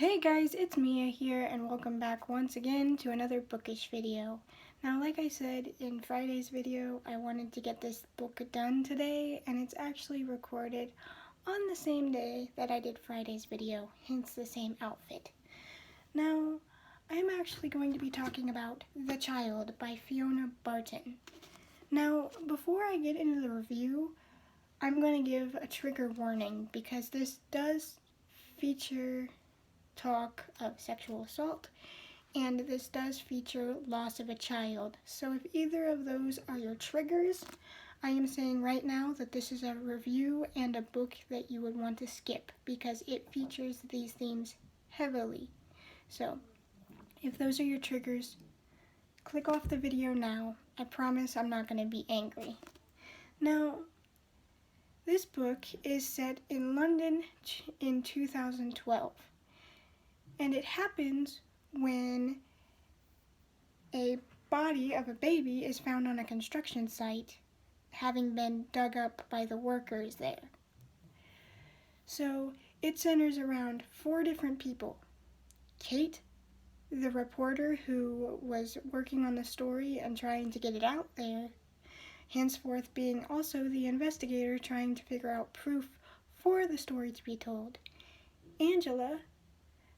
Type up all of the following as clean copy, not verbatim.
Hey guys, it's Mia here and welcome back once again to another bookish video. Now like I said in Friday's video, I wanted to get this book done today and it's actually recorded on the same day that I did Friday's video, hence the same outfit. Now, I'm actually going to be talking about The Child by Fiona Barton. Now, before I get into the review, I'm going to give a trigger warning because this does feature talk of sexual assault, and this does feature loss of a child. So if either of those are your triggers, I am saying right now that this is a review and a book that you would want to skip because it features these themes heavily. So if those are your triggers, click off the video now. I promise I'm not going to be angry. Now, this book is set in London in 2012. And it happens when a body of a baby is found on a construction site, having been dug up by the workers there. So it centers around 4 different people. Kate, the reporter who was working on the story and trying to get it out there, henceforth being also the investigator trying to figure out proof for the story to be told. Angela,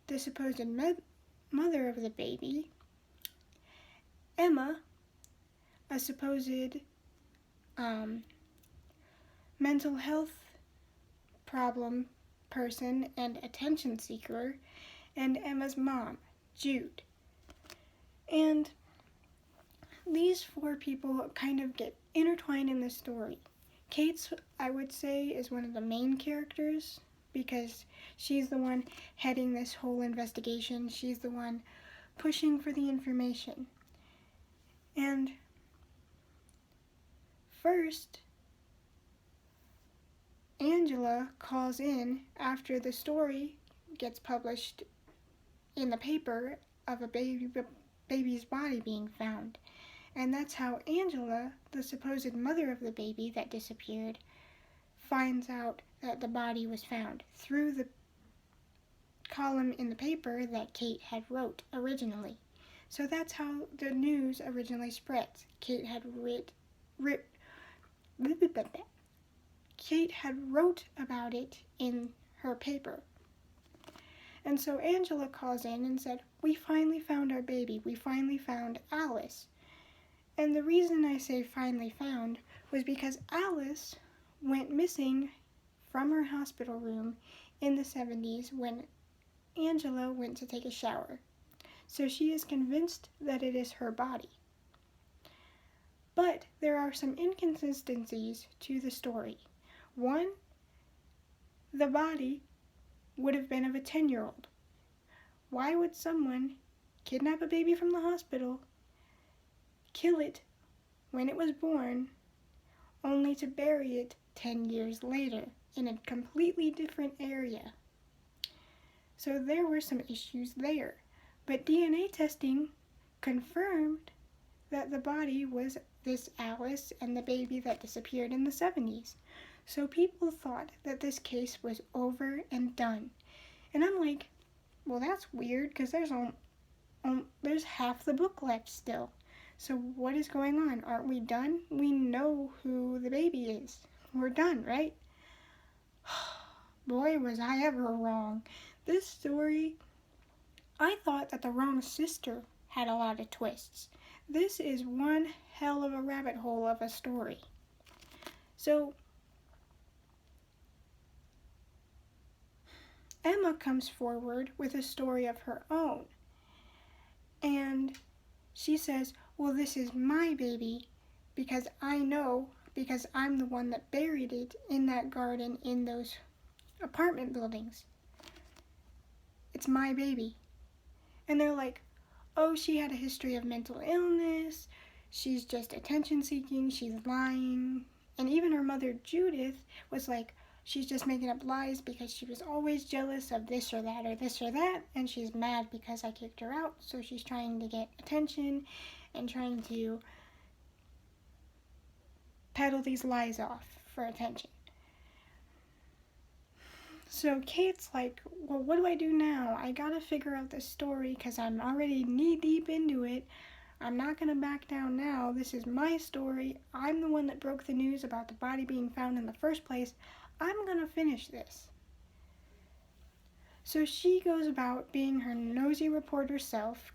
the supposed mother of the baby. Emma, a supposed mental health problem person and attention seeker, and Emma's mom, Jude. And these 4 people kind of get intertwined in the story. Kate's, I would say, is one of the main characters because she's the one heading this whole investigation. She's the one pushing for the information. And first, Angela calls in after the story gets published in the paper of a baby's body being found. And that's how Angela, the supposed mother of the baby that disappeared, finds out that the body was found through the column in the paper that Kate had wrote originally. So that's how the news originally spreads. Kate had wrote about it in her paper. And so Angela calls in and said, "We finally found our baby. We finally found Alice." And the reason I say finally found was because Alice went missing from her hospital room in the 70s when Angela went to take a shower. So she is convinced that it is her body. But there are some inconsistencies to the story. One, the body would have been of a 10-year-old. Why would someone kidnap a baby from the hospital, kill it when it was born, only to bury it 10 years later in a completely different area? So there were some issues there. But DNA testing confirmed that the body was this Alice and the baby that disappeared in the 70s. So people thought that this case was over and done. And I'm like, well, that's weird because there's half the book left still. So what is going on? Aren't we done? We know who the baby is. We're done, right? Boy, was I ever wrong. This story, I thought that the wrong sister had a lot of twists. This is one hell of a rabbit hole of a story. So, Emma comes forward with a story of her own. And she says, well, this is my baby because I know, because I'm the one that buried it in that garden in those apartment buildings. It's my baby. And they're like, oh, she had a history of mental illness. She's just attention seeking. She's lying. And even her mother, Judith, was like, she's just making up lies because she was always jealous of this or that or this or that. And she's mad because I kicked her out. So she's trying to get attention and trying to peddle these lies off for attention. So Kate's like, well, what do I do now? I gotta figure out this story because I'm already knee deep into it. I'm not gonna back down now. This is my story. I'm the one that broke the news about the body being found in the first place. I'm gonna finish this. So she goes about being her nosy reporter self.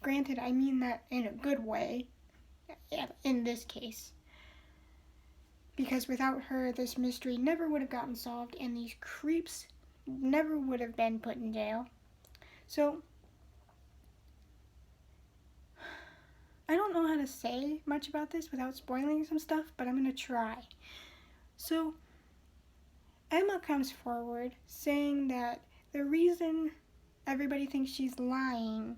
Granted, I mean that in a good way, in this case. Because without her, this mystery never would have gotten solved and these creeps never would have been put in jail. So, I don't know how to say much about this without spoiling some stuff, but I'm going to try. So, Emma comes forward saying that the reason everybody thinks she's lying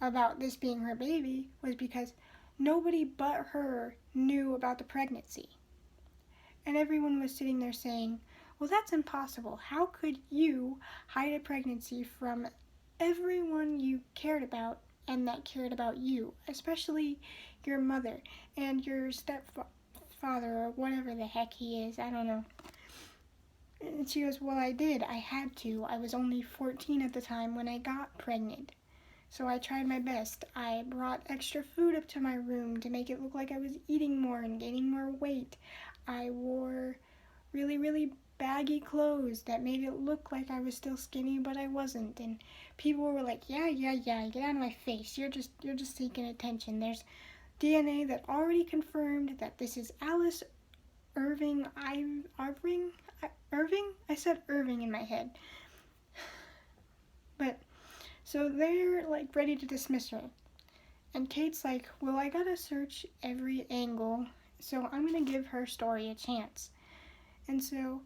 about this being her baby was because nobody but her knew about the pregnancy. And everyone was sitting there saying, well, that's impossible. How could you hide a pregnancy from everyone you cared about and that cared about you, especially your mother and your stepfather or whatever the heck he is, I don't know. And she goes, well, I did. I had to. I was only 14 at the time when I got pregnant. So I tried my best. I brought extra food up to my room to make it look like I was eating more and gaining more weight. I wore really, really baggy clothes that made it look like I was still skinny, but I wasn't. And people were like, yeah, get out of my face. You're just seeking attention. There's DNA that already confirmed that this is Alice Irving. Irving? I said Irving in my head. But, so they're like ready to dismiss her. And Kate's like, well, I gotta search every angle, so I'm gonna give her story a chance. And so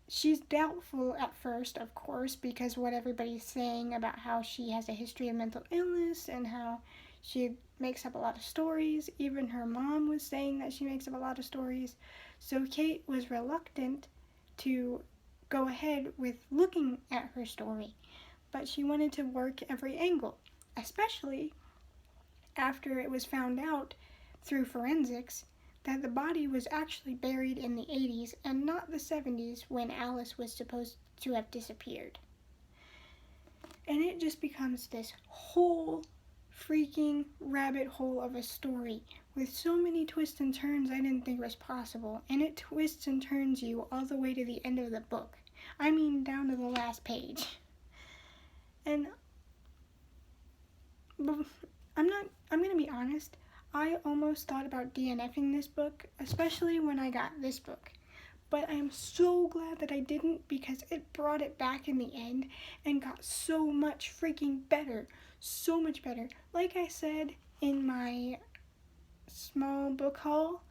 she's doubtful at first, of course, because what everybody's saying about how she has a history of mental illness and how she makes up a lot of stories. Even her mom was saying that she makes up a lot of stories. So Kate was reluctant to go ahead with looking at her story, but she wanted to work every angle, especially after it was found out through forensics that the body was actually buried in the 80s and not the 70s when Alice was supposed to have disappeared. And it just becomes this whole freaking rabbit hole of a story with so many twists and turns I didn't think was possible. And it twists and turns you all the way to the end of the book. I mean, down to the last page. And I'm going to be honest, I almost thought about DNFing this book, especially when I got this book. But I am so glad that I didn't, because it brought it back in the end and got so much freaking better. So much better. Like I said in my small book haul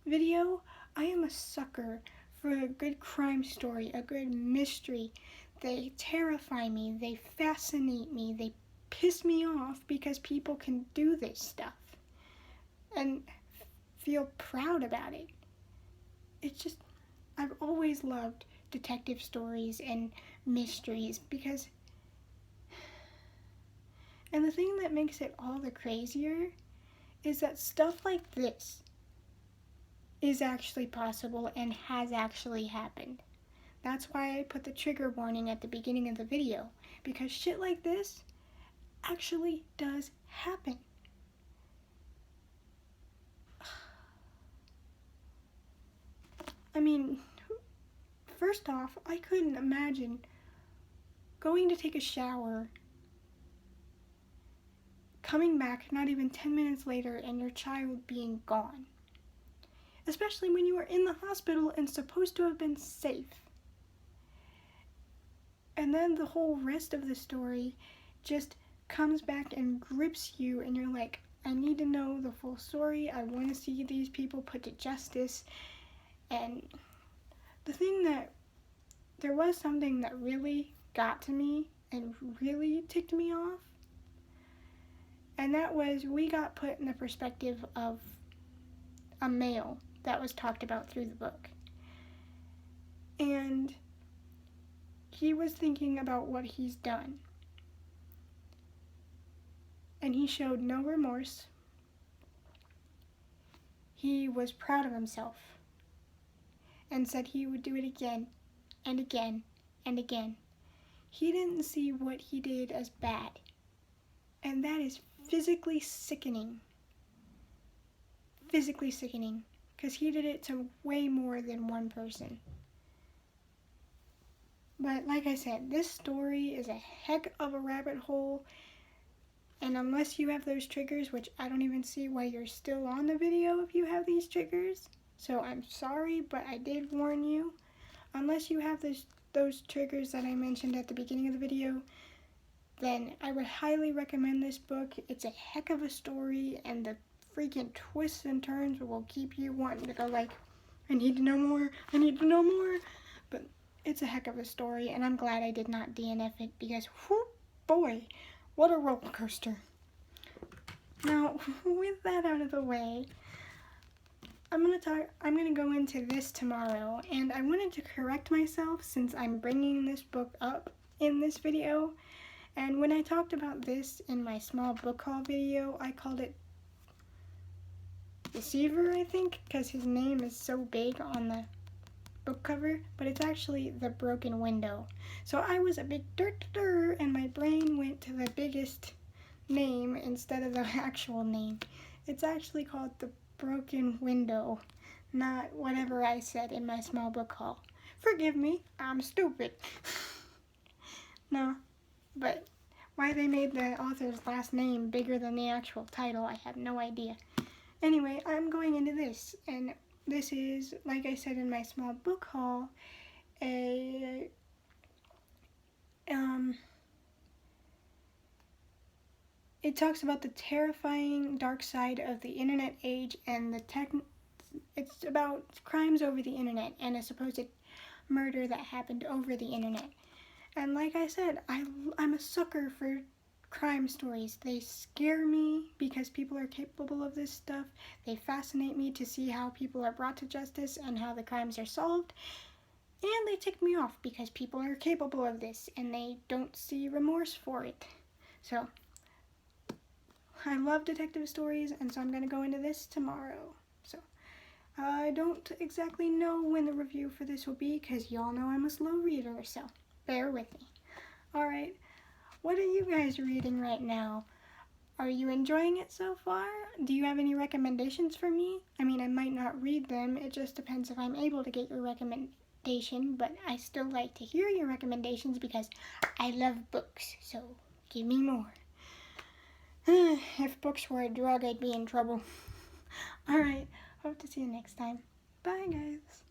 video, I am a sucker for a good crime story, a good mystery. They terrify me, they fascinate me, they piss me off because people can do this stuff and feel proud about it. It's just, I've always loved detective stories and mysteries because, and the thing that makes it all the crazier is that stuff like this is actually possible and has actually happened. That's why I put the trigger warning at the beginning of the video, because shit like this actually does happen. I mean, first off, I couldn't imagine going to take a shower, coming back not even 10 minutes later, and your child being gone. Especially when you were in the hospital and supposed to have been safe. And then the whole rest of the story just comes back and grips you, and you're like, I need to know the full story. I want to see these people put to justice. And the thing that, there was something that really got to me and really ticked me off. And that was, we got put in the perspective of a male that was talked about through the book. And he was thinking about what he's done. And he showed no remorse. He was proud of himself and said he would do it again and again and again. He didn't see what he did as bad. And that is physically sickening. Physically sickening. Because he did it to way more than one person. But like I said, this story is a heck of a rabbit hole. And unless you have those triggers, which I don't even see why you're still on the video if you have these triggers. So I'm sorry, but I did warn you. Unless you have those triggers that I mentioned at the beginning of the video, then I would highly recommend this book. It's a heck of a story, and the freaking twists and turns will keep you wanting to go like, I need to know more, I need to know more. But it's a heck of a story, and I'm glad I did not DNF it because, whoo, boy, what a roller coaster. Now, with that out of the way, I'm gonna go into this tomorrow, and I wanted to correct myself since I'm bringing this book up in this video. And when I talked about this in my small book haul video, I called it Deceiver, I think, because his name is so big on the book cover, but it's actually The Broken Window. So I was a big dirt, and my brain went to the biggest name instead of the actual name. It's actually called The Broken Window, not whatever I said in my small book haul. Forgive me, I'm stupid. No, but why they made the author's last name bigger than the actual title, I have no idea. Anyway, I'm going into this, and this is, like I said in my small book haul, it talks about the terrifying dark side of the internet age and it's about crimes over the internet and a supposed murder that happened over the internet. And like I said, I'm a sucker for crime stories. They scare me because people are capable of this stuff. They fascinate me to see how people are brought to justice and how the crimes are solved. And they tick me off because people are capable of this and they don't see remorse for it. So, I love detective stories, and so I'm going to go into this tomorrow. So, I don't exactly know when the review for this will be because y'all know I'm a slow reader, so bear with me. Alright, what are you guys reading right now? Are you enjoying it so far? Do you have any recommendations for me? I mean, I might not read them, it just depends if I'm able to get your recommendation, but I still like to hear your recommendations because I love books, so give me more. If books were a drug, I'd be in trouble. Alright, hope to see you next time. Bye, guys.